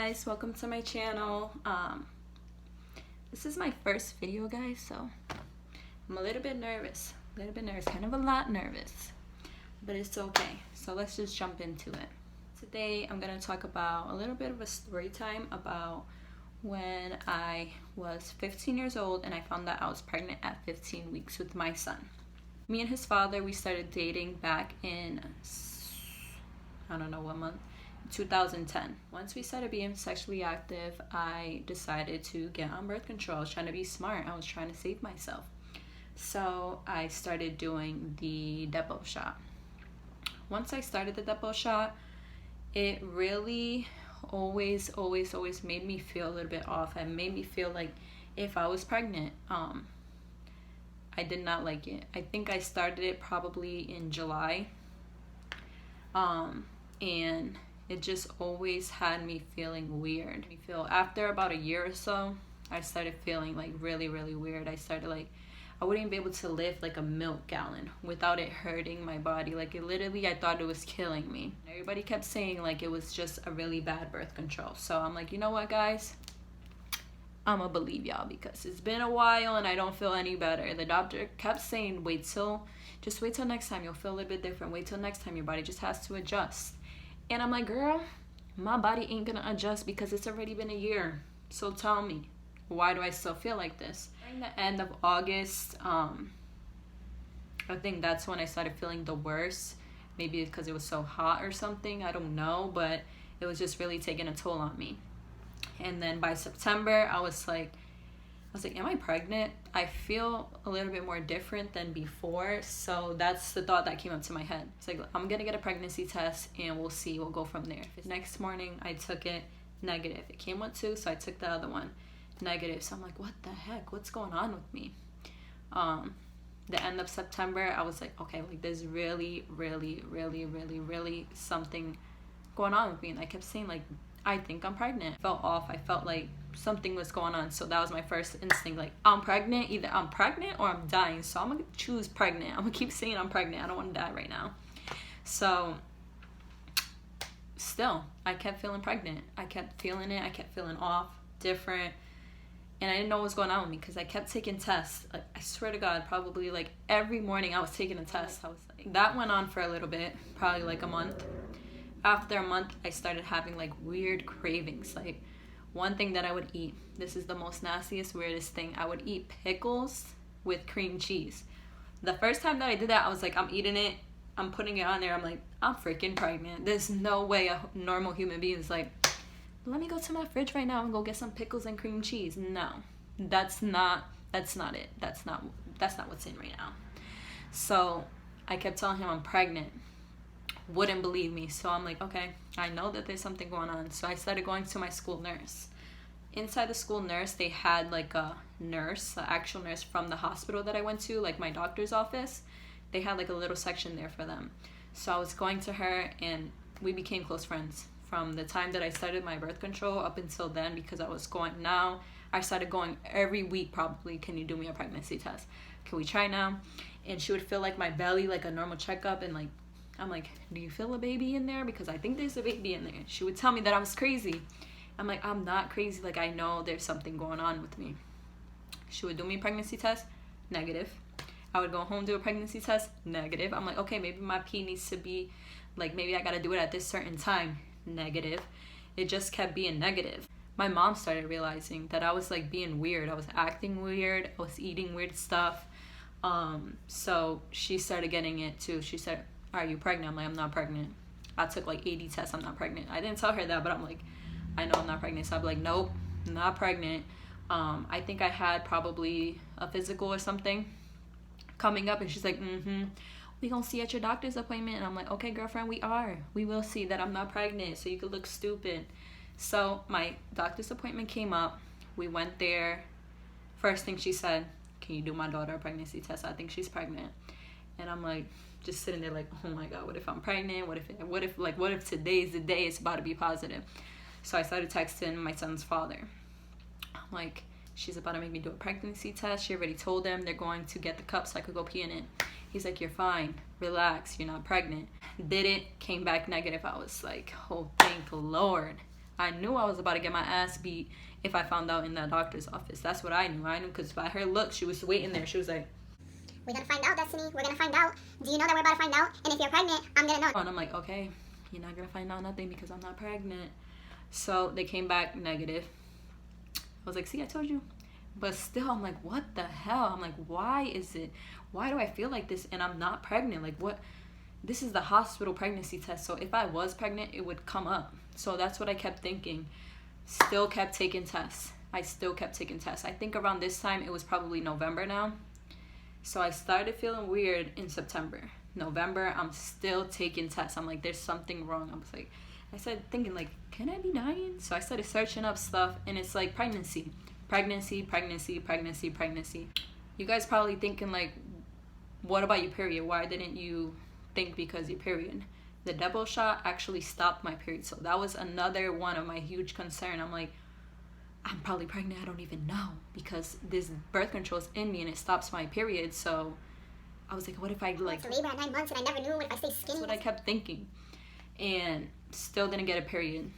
guys, welcome to my channel. This is my first video, guys, so I'm a little bit nervous, kind of a lot nervous, but it's okay. So let's just jump into it. Today I'm gonna talk about a little bit of a story time about when I was 15 years old and I found that I was pregnant at 15 weeks with my son. Me and his father, we started dating back in, I don't know what month, 2010. Once we started being sexually active, I decided to get on birth control. I was trying to be smart. I was trying to save myself. So I started doing the depot shot. Once I started the depot shot, it really always made me feel a little bit off. It made me feel like if I was pregnant. I did not like it. I think I started it probably in July. And it just always had me feeling weird. After about a year or so, I started feeling like really weird. I started like, I wouldn't be able to lift like a milk gallon without it hurting my body. Like it literally, I thought it was killing me. Everybody kept saying like it was just a really bad birth control. So I'm like, you know what, guys? I'm gonna believe y'all because it's been a while and I don't feel any better. The doctor kept saying, just wait till next time. You'll feel a little bit different. Wait till next time. Your body just has to adjust. And I'm like, girl, my body ain't gonna adjust because it's already been a year. So tell me, why do I still feel like this? During the end of August, I think that's when I started feeling the worst. Maybe because it was so hot or something, I don't know, but it was just really taking a toll on me. And then by September, I was like, am I pregnant? I feel a little bit more different than before. So that's the thought that came up to my head. It's like, I'm going to get a pregnancy test and we'll see. We'll go from there. Next morning, I took it, negative. It came with 2, so I took the other one, negative. So I'm like, what the heck? What's going on with me? The end of September, I was like, okay, like there's really something going on with me. And I kept saying like, I think I'm pregnant. I felt off. I felt like something was going on. So that was my first instinct. Like, I'm pregnant. Either I'm pregnant or I'm dying. So I'm going to choose pregnant. I'm going to keep saying I'm pregnant. I don't want to die right now. So still, I kept feeling pregnant. I kept feeling it. I kept feeling off, different. And I didn't know what was going on with me because I kept taking tests. Like, I swear to God, probably like every morning I was taking a test. I was like, that went on for a little bit, probably like a month. After a month, I started having like weird cravings. Like one thing that I would eat, this is the most nastiest, weirdest thing. I would eat pickles with cream cheese. The first time that I did that, I was like, I'm eating it. I'm putting it on there. I'm like, I'm freaking pregnant. There's no way a normal human being is like, let me go to my fridge right now and go get some pickles and cream cheese. No, that's not it. That's not what's in right now. So I kept telling him I'm pregnant. Wouldn't believe me. So I'm like, okay, I know that there's something going on. So I started going to my school nurse. Inside the school nurse, they had like a nurse, an actual nurse from the hospital that I went to, like my doctor's office. They had like a little section there for them. So I was going to her and we became close friends from the time that I started my birth control up until then, because I was going now. I started going every week probably. Can you do me a pregnancy test? Can we try now? And she would feel like my belly, like a normal checkup, and like, I'm like, do you feel a baby in there? Because I think there's a baby in there. She would tell me that I was crazy. I'm like, I'm not crazy. Like, I know there's something going on with me. She would do me a pregnancy test, negative. I would go home, do a pregnancy test, negative. I'm like, okay, maybe my pee needs to be, like, maybe I got to do it at this certain time, negative. It just kept being negative. My mom started realizing that I was, like, being weird. I was acting weird. I was eating weird stuff. So she started getting it, too. She said, are you pregnant? I'm like, I'm not pregnant. I took like 80 tests. I'm not pregnant. I didn't tell her that, but I'm like, I know I'm not pregnant. So I'm like, nope, not pregnant. I think I had probably a physical or something coming up, and she's like, we gonna see at your doctor's appointment. And I'm like, okay, girlfriend, we will see that I'm not pregnant, so you could look stupid. So my doctor's appointment came up. We went there. First thing she said, can you do my daughter a pregnancy test? I think she's pregnant. And I'm like, just sitting there like, oh my God, what if I'm pregnant? What if today's the day it's about to be positive? So I started texting my son's father. I'm like, she's about to make me do a pregnancy test. She already told them they're going to get the cup so I could go pee in it. He's like, you're fine, relax, you're not pregnant. Did it, came back negative. I was like, oh, thank the Lord. I knew I was about to get my ass beat if I found out in that doctor's office. That's what I knew. I knew because by her look, she was waiting there. She was like, we're gonna find out, Destiny. We're gonna find out. Do you know that we're about to find out? And if you're pregnant, I'm gonna know. And I'm like, okay, you're not gonna find out nothing because I'm not pregnant. So they came back negative. I was like, see, I told you. But still, I'm like, what the hell? I'm like, why do I feel like this and I'm not pregnant? Like, what? This is the hospital pregnancy test. So if I was pregnant, it would come up. So that's what I kept thinking. Still kept taking tests. I think around this time, it was probably November now. So I started feeling weird in September. November, I'm still taking tests. I'm like, there's something wrong. I started thinking, like, can I be dying? So I started searching up stuff, and it's like pregnancy. You guys probably thinking, like, what about your period? Why didn't you think because your period? The double shot actually stopped my period. So that was another one of my huge concern. I'm like, I'm probably pregnant, I don't even know, because this birth control is in me and it stops my period. So I was like, what if I like to labor at 9 months and I never knew? What if I stay skinny? That's what I kept thinking, and still didn't get a period.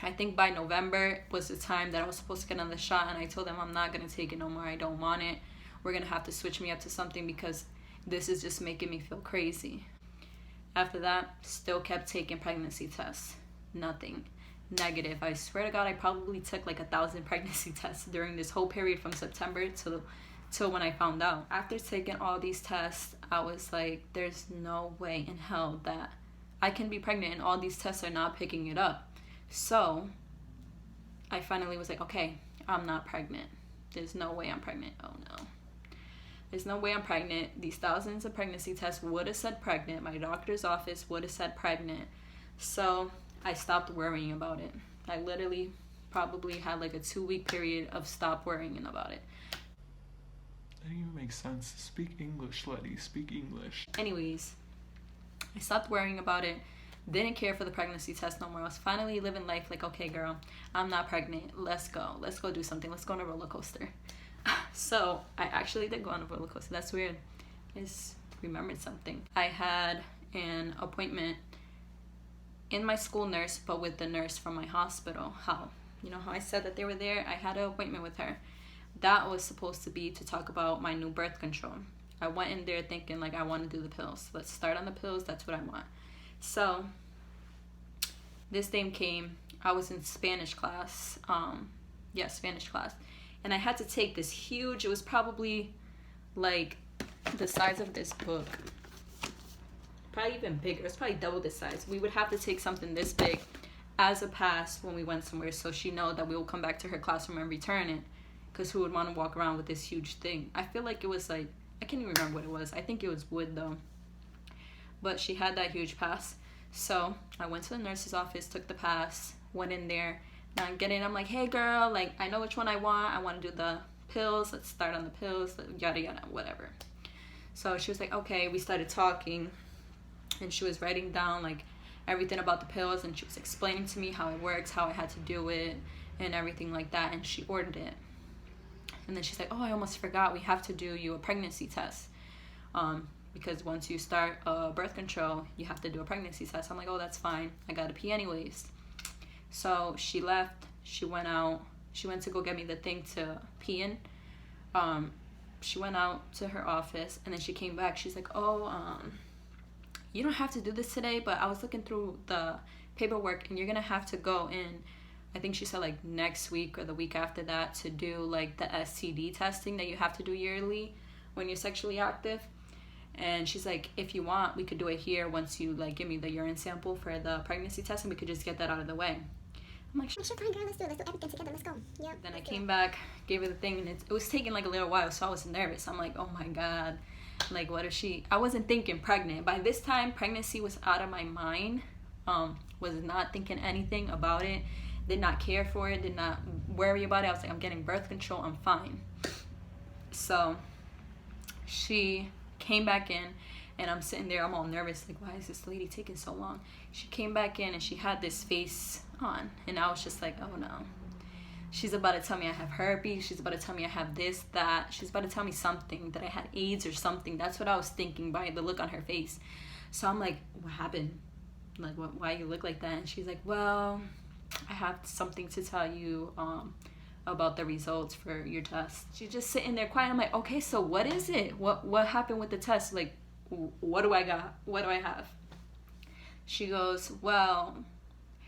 I think by November was the time that I was supposed to get another shot, and I told them I'm not gonna take it no more. I don't want it. We're gonna have to switch me up to something because this is just making me feel crazy. After that, still kept taking pregnancy tests. Nothing. Negative. I swear to God, I probably took like 1,000 pregnancy tests during this whole period from September till when I found out. After taking all these tests, I was like, there's no way in hell that I can be pregnant and all these tests are not picking it up. So I finally was like, okay, I'm not pregnant. There's no way I'm pregnant. Oh no. There's no way I'm pregnant. These thousands of pregnancy tests would have said pregnant. My doctor's office would have said pregnant. So I stopped worrying about it. I literally probably had like a 2-week period of stop worrying about it. That didn't even make sense. Speak English, Letty. Speak English. Anyways, I stopped worrying about it. Didn't care for the pregnancy test no more. I was finally living life like, okay, girl, I'm not pregnant. Let's go. Let's go do something. Let's go on a roller coaster. So I actually did go on a roller coaster. That's weird. I just remembered something. I had an appointment in my school nurse, but with the nurse from my hospital. How I said that they were there? I had an appointment with her. That was supposed to be to talk about my new birth control. I went in there thinking like I want to do the pills. Let's start on the pills. That's what I want. So this thing came. I was in Spanish class. Spanish class. And I had to take this huge, it was probably like the size of this book. Probably even bigger. It's probably double this size. We would have to take something this big as a pass when we went somewhere, so she know that we will come back to her classroom and return it, because who would want to walk around with this huge thing? I feel like it was like, I can't even remember what it was. I think it was wood though. But she had that huge pass. So I went to the nurse's office, took the pass, went in there. Now I'm getting, I'm like, hey girl, like I know which one I want. I want to do the pills. Let's start on the pills, yada yada, whatever. So she was like, okay. We started talking, and she was writing down like everything about the pills, and she was explaining to me how it works, how I had to do it, and everything like that. And she ordered it. And then she's like, oh, I almost forgot. We have to do you a pregnancy test. Because once you start birth control, you have to do a pregnancy test. I'm like, oh, that's fine. I gotta pee anyways. So she left. She went out. She went to go get me the thing to pee in. She went out to her office, and then she came back. She's like, oh, you don't have to do this today, but I was looking through the paperwork, and you're gonna have to go in, I think she said like next week or the week after that, to do like the STD testing that you have to do yearly when you're sexually active. And she's like, if you want, we could do it here once you like give me the urine sample for the pregnancy test, and we could just get that out of the way. I'm like, sure, fine, girl, let's do everything together, let's go. Yeah. Then I came back, gave her the thing, and it was taking like a little while, so I was nervous. I'm like, oh my God, like what if I wasn't thinking pregnant. By this time, pregnancy was out of my mind. Was not thinking anything about it. Did not care for it, did not worry about it. I was like, I'm getting birth control, I'm fine. So she came back in, and I'm sitting there, I'm all nervous, like, why is this lady taking so long? She came back in, and she had this face on, and I was just like, oh no. She's about to tell me I have herpes. She's about to tell me I have this, that. She's about to tell me something, that I had AIDS or something. That's what I was thinking by the look on her face. So I'm like, what happened? Like, why you look like that? And she's like, well, I have something to tell you about the results for your test. She's just sitting there quiet. I'm like, okay, so what is it? What happened with the test? Like, what do I got? What do I have? She goes, well,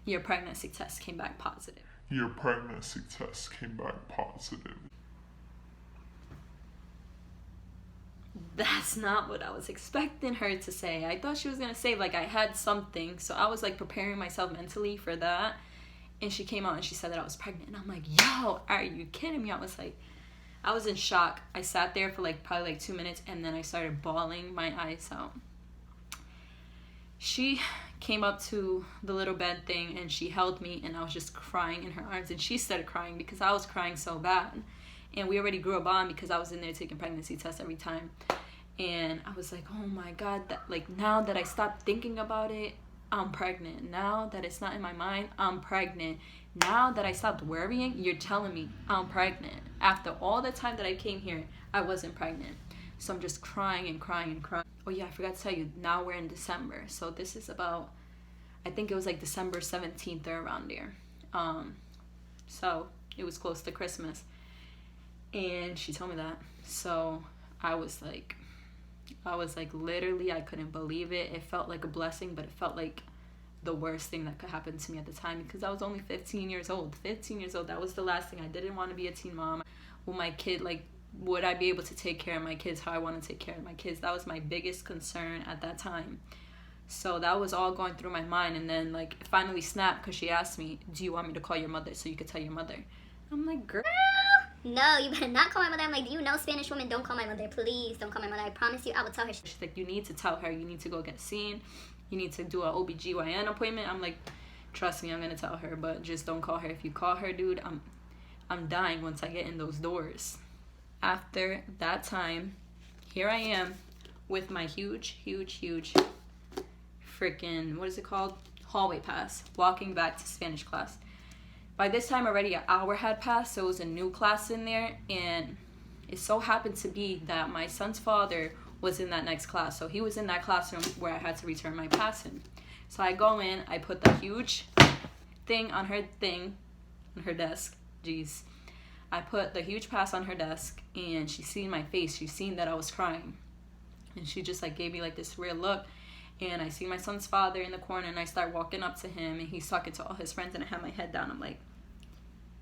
your pregnancy test came back positive. Your pregnancy test came back positive. That's not what I was expecting her to say. I thought she was going to say, like, I had something. So I was, like, preparing myself mentally for that. And she came out and she said that I was pregnant. And I'm like, yo, are you kidding me? I was in shock. I sat there for, like, probably, like, 2 minutes. And then I started bawling my eyes out. She came up to the little bed thing and she held me. And I was just crying in her arms. And she started crying because I was crying so bad. And we already grew a bond because I was in there taking pregnancy tests every time. And I was like, oh my God, that, like, now that I stopped thinking about it, I'm pregnant. Now that it's not in my mind, I'm pregnant. Now that I stopped worrying, you're telling me I'm pregnant. After all the time that I came here, I wasn't pregnant. So I'm just crying and crying and crying. Oh yeah, I forgot to tell you, now we're in December. So this is about, I think it was like December 17th or around there. So it was close to Christmas. And she told me that. So I was like literally, I couldn't believe it. It felt like a blessing, but it felt like the worst thing that could happen to me at the time because I was only 15 years old. 15 years old. That was the last thing. I didn't want to be a teen mom. Will my kid, like, would I be able to take care of my kids how I want to take care of my kids? That was my biggest concern at that time. So that was all going through my mind. And then, like, it finally snapped because she asked me, do you want me to call your mother so you could tell your mother? I'm like, girl. No, you better not call my mother. I'm like, do you know Spanish women? Don't call my mother. Please don't call my mother. I promise you, I will tell her. She's like, you need to tell her. You need to go get seen. You need to do an OBGYN appointment. I'm like, trust me, I'm going to tell her. But just don't call her. If you call her, dude, I'm dying once I get in those doors. After that time, here I am with my huge freaking, what is it called? Hallway pass. Walking back to Spanish class. By this time already an hour had passed, so it was a new class in there, and it so happened to be that my son's father was in that next class. So he was in that classroom where I had to return my pass in. So I go in, I put the huge thing on her desk. Jeez. I put the huge pass on her desk, and she seen my face. She seen that I was crying. And she just, like, gave me, like, this weird look. And I see my son's father in the corner, and I start walking up to him, and he's talking to all his friends, and I have my head down. I'm like,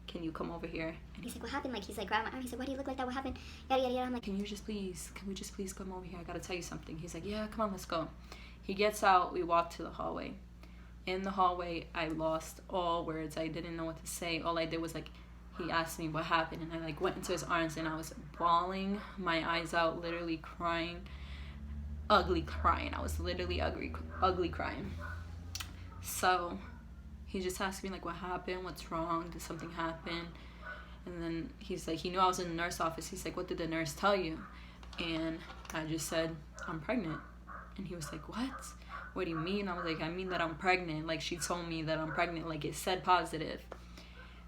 can you come over here? And he's like, what happened? Like, he's like, grab my arm. He's like, why do you look like that? What happened? Yada, yada, yada. I'm like, can we just please come over here? I gotta tell you something. He's like, yeah, come on, let's go. He gets out. We walk to the hallway. In the hallway, I lost all words. I didn't know what to say. All I did was, like, he asked me what happened, and I, like, went into his arms, and I was bawling my eyes out, literally crying. Ugly crying. I was literally ugly crying. So he just asked me, like, what happened? What's wrong? Did something happen? And then he's like, he knew I was in the nurse office. He's like, what did the nurse tell you? And I just said, I'm pregnant. And he was like, what? What do you mean? I was like, I mean that I'm pregnant. Like, she told me that I'm pregnant. Like, it said positive.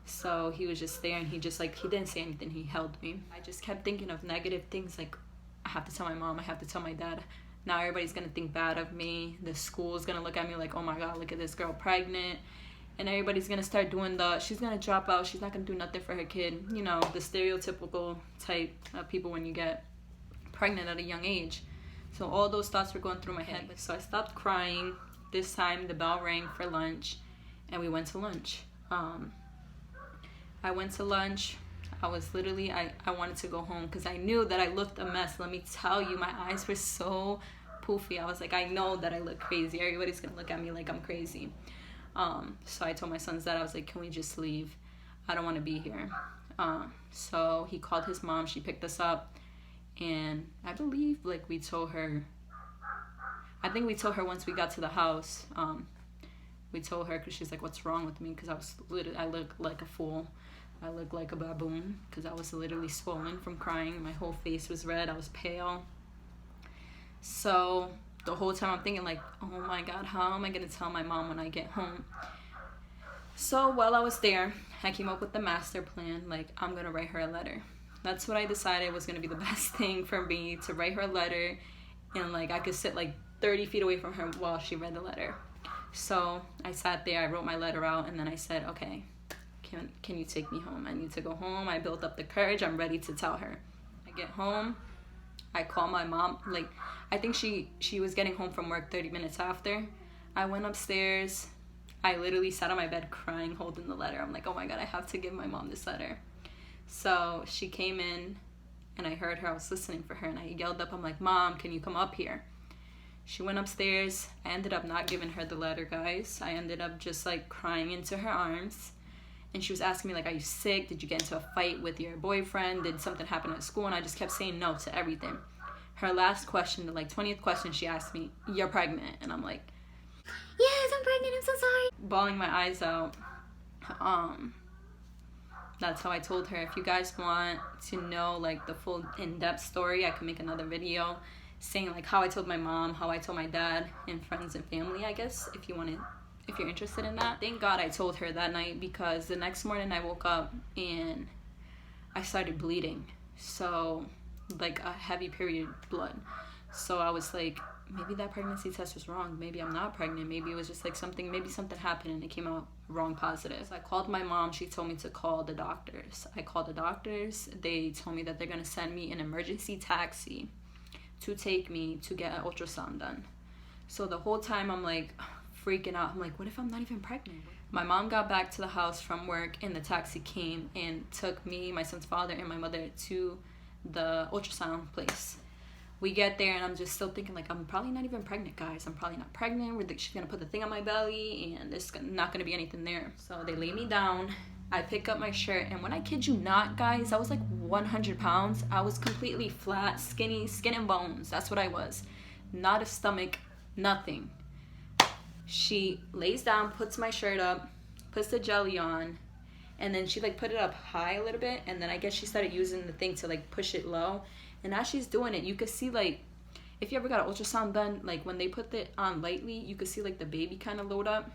So he was just there, and he just, like, he didn't say anything. He held me. I just kept thinking of negative things, like, I have to tell my mom. I have to tell my dad. Now everybody's going to think bad of me. The school's going to look at me like, oh my God, look at this girl pregnant. And everybody's going to start doing she's going to drop out. She's not going to do nothing for her kid. You know, the stereotypical type of people when you get pregnant at a young age. So all those thoughts were going through my head. So I stopped crying. This time the bell rang for lunch, and we went to lunch. I went to lunch. I was literally, I wanted to go home because I knew that I looked a mess. Let me tell you, my eyes were so poofy. I was like, I know that I look crazy. Everybody's going to look at me like I'm crazy. So I told my son's dad, I was like, can we just leave? I don't want to be here. So he called his mom. She picked us up. And I believe, like, we told her once we got to the house. We told her because she's like, what's wrong with me? Because I looked like a fool. I looked like a baboon because I was literally swollen from crying. My whole face was red. I was pale. So the whole time I'm thinking, like, oh my God, how am I going to tell my mom when I get home? So while I was there, I came up with the master plan. Like, I'm going to write her a letter. That's what I decided was going to be the best thing for me, to write her a letter. And, like, I could sit, like, 30 feet away from her while she read the letter. So I sat there, I wrote my letter out, and then I said, okay, can you take me home? I need to go home. I built up the courage. I'm ready to tell her. I get home. I call my mom. Like, I think she was getting home from work 30 minutes after. I went upstairs. I literally sat on my bed crying, holding the letter. I'm like, oh my God, I have to give my mom this letter. So she came in, and I heard her. I was listening for her, and I yelled up. I'm like, Mom, can you come up here? She went upstairs. I ended up not giving her the letter, guys. I ended up just like crying into her arms. And she was asking me, like, are you sick? Did you get into a fight with your boyfriend? Did something happen at school? And I just kept saying no to everything. Her last question, the like 20th question, she asked me, you're pregnant? And I'm like, yes, I'm pregnant. I'm so sorry. Bawling my eyes out. That's how I told her, if you guys want to know like the full in-depth story, I can make another video saying like how I told my mom, how I told my dad, and friends and family, I guess, if you're interested in that. Thank God I told her that night, because the next morning I woke up and I started bleeding. So, like a heavy period blood. So I was like, maybe that pregnancy test was wrong. Maybe I'm not pregnant. Maybe it was just like something happened and it came out wrong positive. So I called my mom. She told me to call the doctors. I called the doctors. They told me that they're going to send me an emergency taxi to take me to get an ultrasound done. So the whole time I'm like freaking out. I'm like, what if I'm not even pregnant? My mom got back to the house from work, and the taxi came and took me, my son's father, and my mother to the ultrasound place. We get there, and I'm just still thinking, like, I'm probably not even pregnant, guys. I'm probably not pregnant. She's going to put the thing on my belly, and there's not going to be anything there. So they lay me down. I pick up my shirt, and when I kid you not, guys, I was like 100 pounds. I was completely flat, skinny, skin and bones. That's what I was. Not a stomach, nothing. She lays down, puts my shirt up, puts the jelly on, and then she like put it up high a little bit, and then I guess she started using the thing to like push it low. And as she's doing it, you could see like, if you ever got an ultrasound done, like when they put it on lightly, you could see like the baby kind of load up.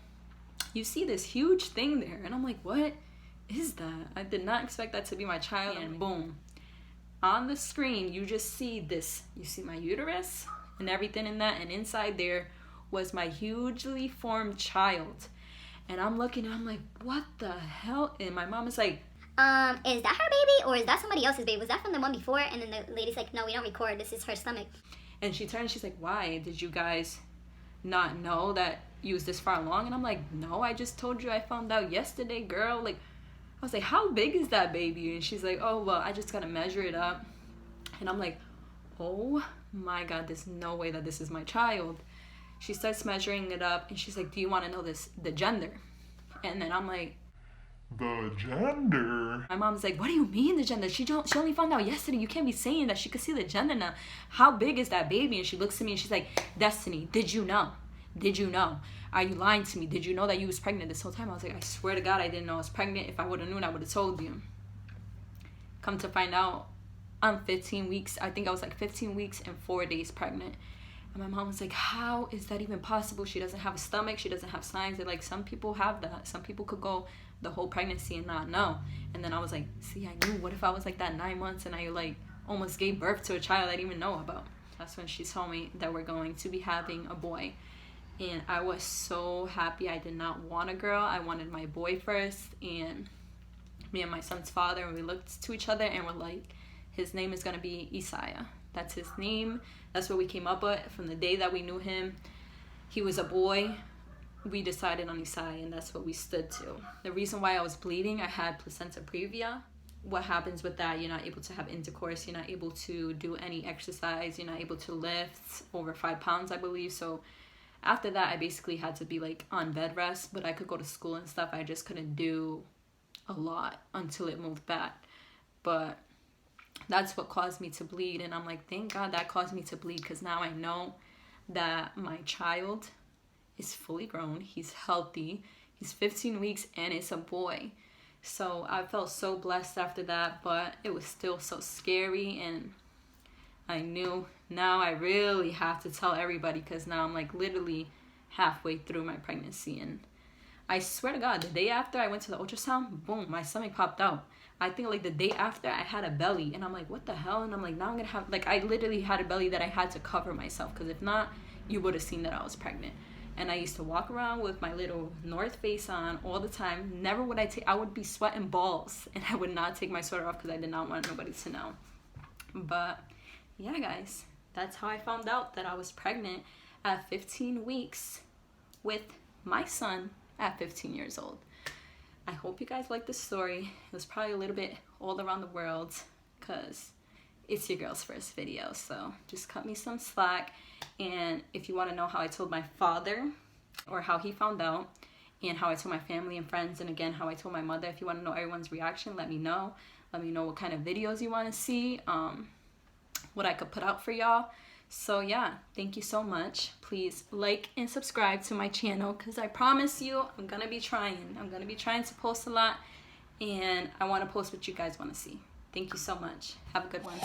You see this huge thing there, and I'm like, what is that? I did not expect that to be my child. And boom, on the screen you just see this. You see my uterus and everything in that, and inside there was my hugely formed child. And I'm looking, and I'm like, what the hell? And my mom is like, is that her baby, or is that somebody else's baby? Was that from the one before? And then the lady's like, no, we don't record. This is her stomach. And she turns, she's like, why? Did you guys not know that you was this far along? And I'm like, no, I just told you I found out yesterday, girl. Like, I was like, how big is that baby? And she's like, oh, well, I just gotta measure it up. And I'm like, oh my God, there's no way that this is my child. She starts measuring it up, and she's like, do you want to know the gender? And then I'm like, the gender? My mom's like, what do you mean the gender? She only found out yesterday. You can't be saying that. She could see the gender now. How big is that baby? And she looks at me and she's like, Destiny, did you know? Did you know? Are you lying to me? Did you know that you was pregnant this whole time? I was like, I swear to God, I didn't know I was pregnant. If I would have known, I would have told you. Come to find out, I'm 15 weeks. I think I was like 15 weeks and 4 days pregnant. And my mom was like, how is that even possible? She doesn't have a stomach. She doesn't have signs. They're like, some people have that. Some people could go the whole pregnancy and not know. And then I was like, see, I knew. What if I was like that 9 months and I like almost gave birth to a child I didn't even know about? That's when she told me that we're going to be having a boy. And I was so happy. I did not want a girl. I wanted my boy first. And me and my son's father, we looked to each other and we're like, his name is going to be Isaiah. That's his name. That's what we came up with from the day that we knew him. He was a boy. We decided on Isaiah, and that's what we stood to. The reason why I was bleeding, I had placenta previa. What happens with that? You're not able to have intercourse. You're not able to do any exercise. You're not able to lift over 5 pounds, I believe. So after that, I basically had to be like on bed rest, but I could go to school and stuff. I just couldn't do a lot until it moved back. But that's what caused me to bleed. And I'm like, thank God that caused me to bleed, because now I know that my child is fully grown. He's healthy. He's 15 weeks and it's a boy. So I felt so blessed after that, but it was still so scary. And I knew now I really have to tell everybody, because now I'm like literally halfway through my pregnancy. And I swear to God, the day after I went to the ultrasound, boom, my stomach popped out. I think like the day after I had a belly, and I'm like, what the hell? And I'm like, now I'm gonna have, like, I literally had a belly that I had to cover myself, because if not, you would have seen that I was pregnant. And I used to walk around with my little North Face on all the time. Never would I would be sweating balls, and I would not take my sweater off because I did not want nobody to know. But yeah, guys, that's how I found out that I was pregnant at 15 weeks with my son at 15 years old. I hope you guys like this story. It was probably a little bit all around the world because it's your girl's first video, so just cut me some slack. And if you want to know how I told my father or how he found out, and how I told my family and friends, and again how I told my mother, if you want to know everyone's reaction, let me know what kind of videos you want to see, what I could put out for y'all. So yeah, thank you so much. Please like and subscribe to my channel, because I promise you I'm gonna be trying to post a lot, and I want to post what you guys want to see. Thank you so much. Have a good one.